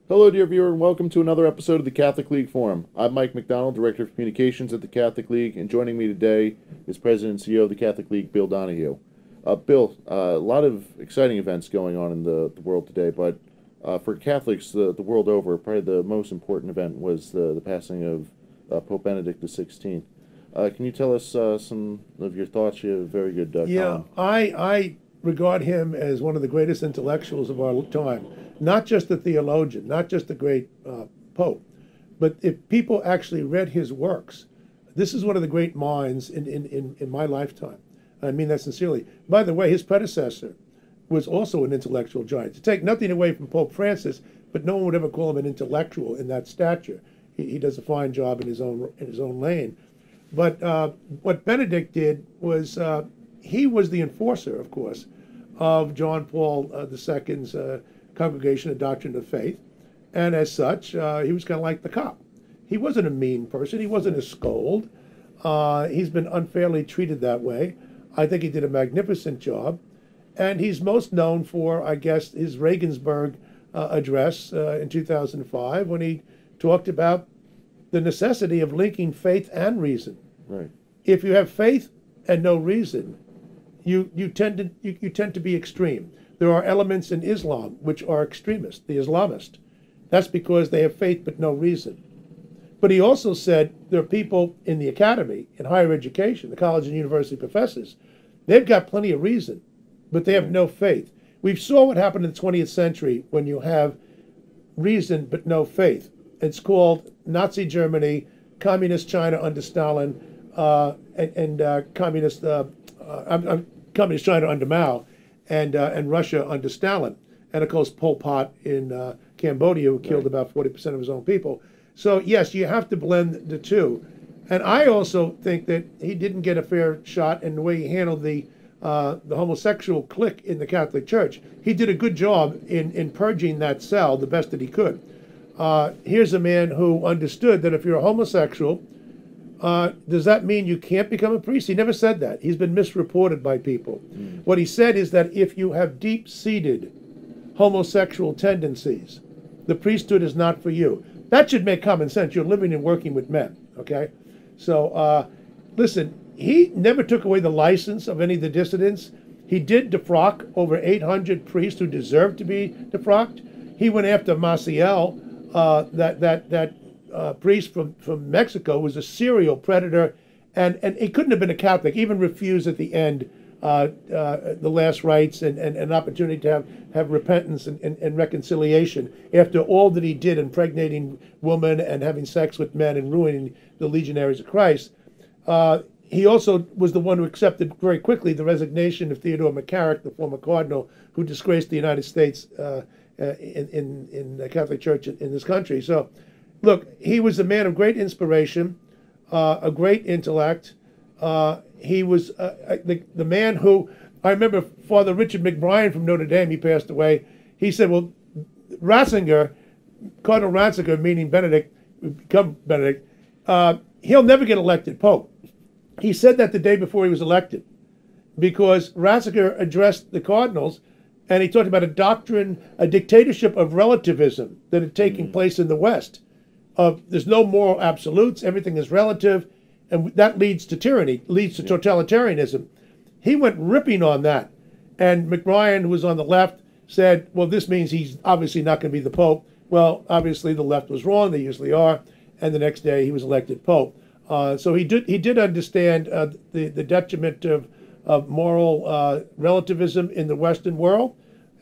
Hello, dear viewer, and welcome to another episode of the Catholic League Forum. I'm Mike McDonald, Director of Communications at the Catholic League, and joining me today is President and CEO of the Catholic League, Bill Donohue. Bill, a lot of exciting events going on in the world today, but for Catholics the world over, probably the most important event was the passing of Pope Benedict XVI. Can you tell us some of your thoughts? You have a very good column. I regard him as one of the greatest intellectuals of our time. Not just a theologian, not just a great pope, but if people actually read his works, this is one of the great minds in my lifetime. I mean that sincerely. By the way, his predecessor was also an intellectual giant. To take nothing away from Pope Francis, but no one would ever call him an intellectual in that stature. He does a fine job in his own lane. But what Benedict did was he was the enforcer, of course, of John Paul II's Congregation of Doctrine of Faith, and as such, he was kind of like the cop. He wasn't a mean person. He wasn't a scold. He's been unfairly treated that way. I think he did a magnificent job, and he's most known for, I guess, his Regensburg address in 2005 when he talked about the necessity of linking faith and reason. Right. If you have faith and no reason, you tend to be extreme. There are elements in Islam which are extremist, the Islamist. That's because they have faith but no reason. But he also said there are people in the academy, in higher education, the college and university professors, they've got plenty of reason, but they have no faith. We saw what happened in the 20th century when you have reason but no faith. It's called Nazi Germany, Communist China under Stalin, and Communist China under Mao, and Russia under Stalin, and of course Pol Pot in Cambodia, who killed about 40% of his own people. So yes, you have to blend the two. And I also think that he didn't get a fair shot in the way he handled the homosexual clique in the Catholic Church. He did a good job in purging that cell the best that he could. Here's a man who understood that if you're a homosexual, does that mean you can't become a priest? He never said that. He's been misreported by people. What he said is that if you have deep-seated homosexual tendencies, the priesthood is not for you. That should make common sense. You're living and working with men, okay? So, listen, he never took away the license of any of the dissidents. He did defrock over 800 priests who deserved to be defrocked. He went after Maciel, that priest from Mexico, was a serial predator, and he couldn't have been a Catholic. Even refused at the end the last rites and an opportunity to have repentance and reconciliation after all that he did, impregnating women and having sex with men and ruining the legionaries of Christ. He also was the one who accepted very quickly the resignation of Theodore McCarrick, the former cardinal, who disgraced the United States in the Catholic Church in this country. So, look, he was a man of great inspiration, a great intellect. He was the man who, I remember Father Richard McBrien from Notre Dame, he passed away. He said, well, Ratzinger, Cardinal Ratzinger, meaning Benedict, become Benedict, he'll never get elected Pope. He said that the day before he was elected because Ratzinger addressed the cardinals and he talked about a doctrine, a dictatorship of relativism that had taken place in the West. There's no moral absolutes, everything is relative, and that leads to tyranny, leads to totalitarianism. He went ripping on that, and McBrien, who was on the left, said, well, this means he's obviously not going to be the Pope. Well, obviously the left was wrong, they usually are, and the next day he was elected Pope. So he did understand the detriment of moral relativism in the Western world,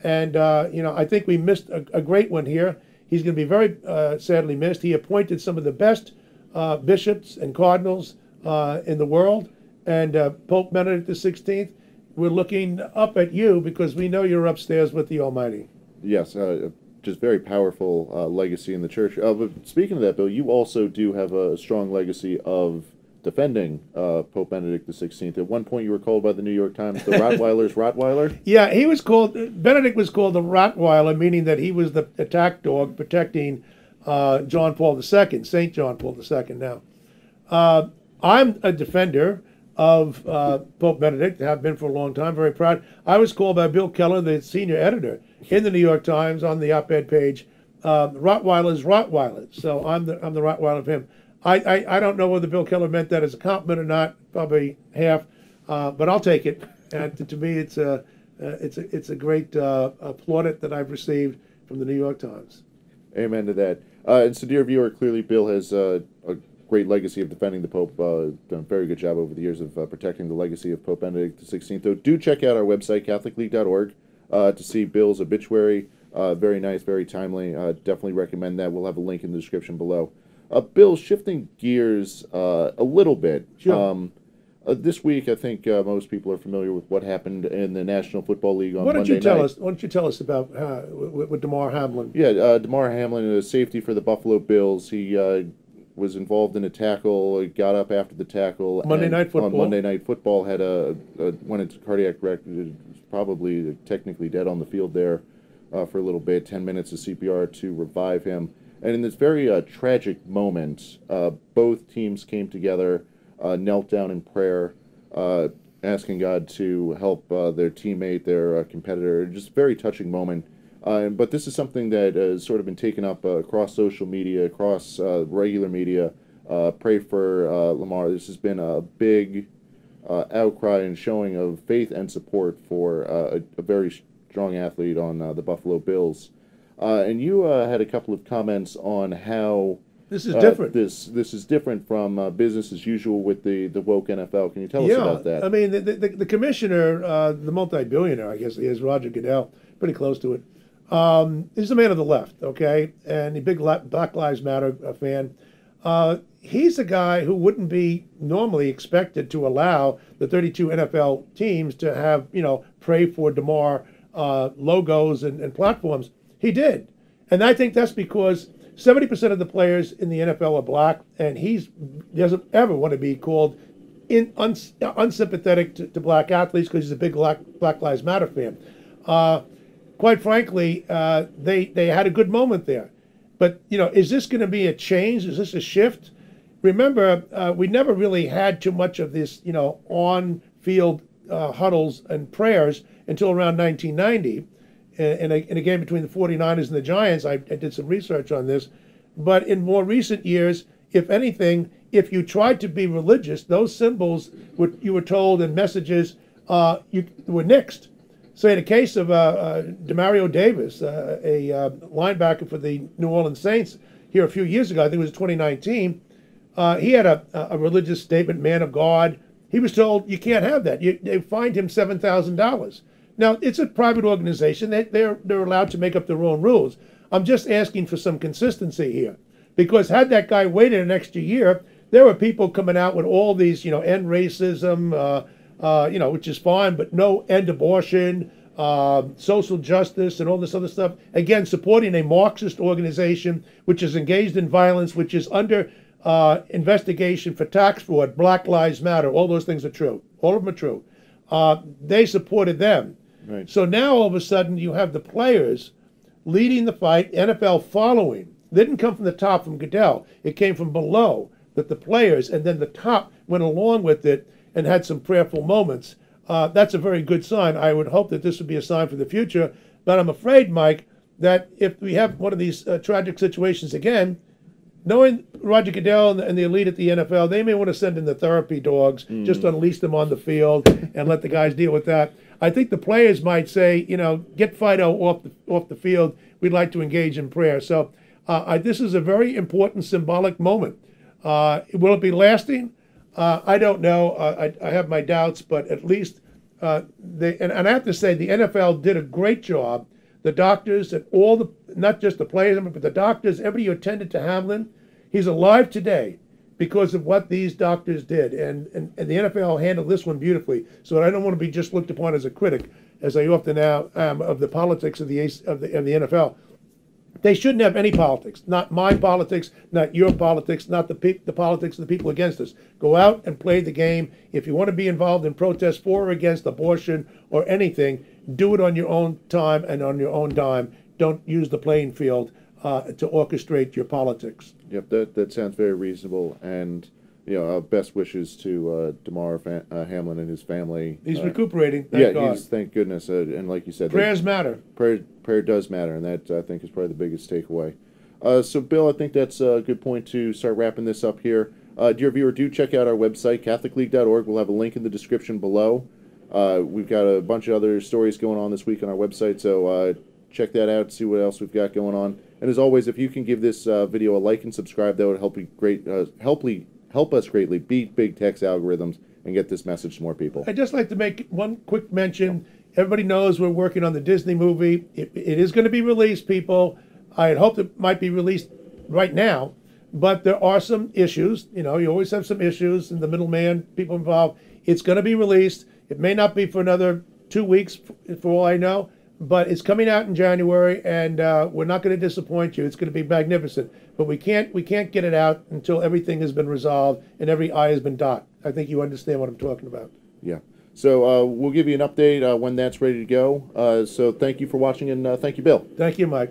and I think we missed a great one here. He's going to be very sadly missed. He appointed some of the best bishops and cardinals in the world. And Pope Benedict XVI, we're looking up at you because we know you're upstairs with the Almighty. Yes, just very powerful legacy in the church. But speaking of that, Bill, you also do have a strong legacy of defending Pope Benedict XVI. At one point, you were called by the New York Times the Rottweiler's Rottweiler. Yeah, he was called, Benedict was called the Rottweiler, meaning that he was the attack dog protecting John Paul II, St. John Paul II now. I'm a defender of Pope Benedict, have been for a long time, very proud. I was called by Bill Keller, the senior editor in the New York Times, on the op-ed page, Rottweiler's Rottweiler. So I'm the Rottweiler of him. I don't know whether Bill Keller meant that as a compliment or not. Probably half, but I'll take it. And to me, it's a great plaudit that I've received from the New York Times. Amen to that. And so, dear viewer, clearly Bill has a great legacy of defending the Pope. Done a very good job over the years of protecting the legacy of Pope Benedict XVI. So do check out our website, CatholicLeague.org, to see Bill's obituary. Very nice, very timely. Definitely recommend that. We'll have a link in the description below. Bill, shifting gears a little bit. Sure. This week, I think most people are familiar with what happened in the National Football League on Monday night. Why don't you tell us about with Damar Hamlin? Yeah, Damar Hamlin, a safety for the Buffalo Bills. He was involved in a tackle, got up after the tackle. Monday Night Football. On Monday Night Football, had went into cardiac arrest, was probably technically dead on the field there for a little bit, 10 minutes of CPR to revive him. And in this very tragic moment, both teams came together, knelt down in prayer, asking God to help their teammate, their competitor. Just a very touching moment. But this is something that has sort of been taken up across social media, across regular media. Pray for Lamar. This has been a big outcry and showing of faith and support for a very strong athlete on the Buffalo Bills. And you had a couple of comments on how this is different. This is different from business as usual with the woke NFL. Can you tell us about that? I mean, the commissioner, the multi-billionaire, I guess he is, Roger Goodell, pretty close to it. He's a man of the left, okay, and a big Black Lives Matter fan. He's a guy who wouldn't be normally expected to allow the 32 NFL teams to have, pray for Damar logos and platforms. He did. And I think that's because 70% of the players in the NFL are black, and he doesn't ever want to be called unsympathetic to black athletes because he's a big Black Lives Matter fan. Quite frankly, they had a good moment there. But, is this going to be a change? Is this a shift? Remember, we never really had too much of this, on-field huddles and prayers until around 1990. In a game between the 49ers and the Giants. I did some research on this. But in more recent years, if anything, if you tried to be religious, those symbols, you were told in messages, were nixed. So in the case of Demario Davis, a linebacker for the New Orleans Saints here a few years ago, I think it was 2019, he had a religious statement, man of God. He was told, you can't have that. They fined him $7,000. Now, it's a private organization. They're allowed to make up their own rules. I'm just asking for some consistency here. Because had that guy waited an extra year, there were people coming out with all these, end racism, which is fine, but no end abortion, social justice, and all this other stuff. Again, supporting a Marxist organization which is engaged in violence, which is under investigation for tax fraud, Black Lives Matter. All those things are true. All of them are true. They supported them. Right. So now all of a sudden you have the players leading the fight, NFL following. They didn't come from the top from Goodell. It came from below, that the players and then the top went along with it and had some prayerful moments. That's a very good sign. I would hope that this would be a sign for the future. But I'm afraid, Mike, that if we have one of these tragic situations again, knowing Roger Goodell and the elite at the NFL, they may want to send in the therapy dogs, just unleash them on the field and let the guys deal with that. I think the players might say, get Fido off the field. We'd like to engage in prayer. So this is a very important symbolic moment. Will it be lasting? I don't know. I have my doubts, but at least and I have to say the NFL did a great job. The doctors and not just the players, but the doctors, everybody who attended to Hamlin, he's alive today because of what these doctors did. And the NFL handled this one beautifully. So I don't want to be just looked upon as a critic, as I often now am, of the politics of the NFL. They shouldn't have any politics. Not my politics, not your politics, not the politics of the people against us. Go out and play the game. If you want to be involved in protests for or against abortion or anything, do it on your own time and on your own dime. Don't use the playing field to orchestrate your politics. Yep, that sounds very reasonable. And best wishes to Damar Hamlin and his family. He's recuperating. Thank God. Thank goodness. And like you said, prayers matter. Prayer does matter, and that I think is probably the biggest takeaway. So, Bill, I think that's a good point to start wrapping this up here. Dear viewer, do check out our website, CatholicLeague.org. We'll have a link in the description below. We've got a bunch of other stories going on this week on our website, so check that out, see what else we've got going on. And as always, if you can give this video a like and subscribe, that would help us greatly beat big tech's algorithms and get this message to more people. I'd just like to make one quick mention. Everybody knows we're working on the Disney movie. It is going to be released, people. I had hoped it might be released right now, but there are some issues. You always have some issues, and the middleman, people involved. It's going to be released. It may not be for another 2 weeks, for all I know, but it's coming out in January, and we're not going to disappoint you. It's going to be magnificent. But we can't get it out until everything has been resolved and every I has been dotted. I think you understand what I'm talking about. Yeah. So we'll give you an update when that's ready to go. So thank you for watching, and thank you, Bill. Thank you, Mike.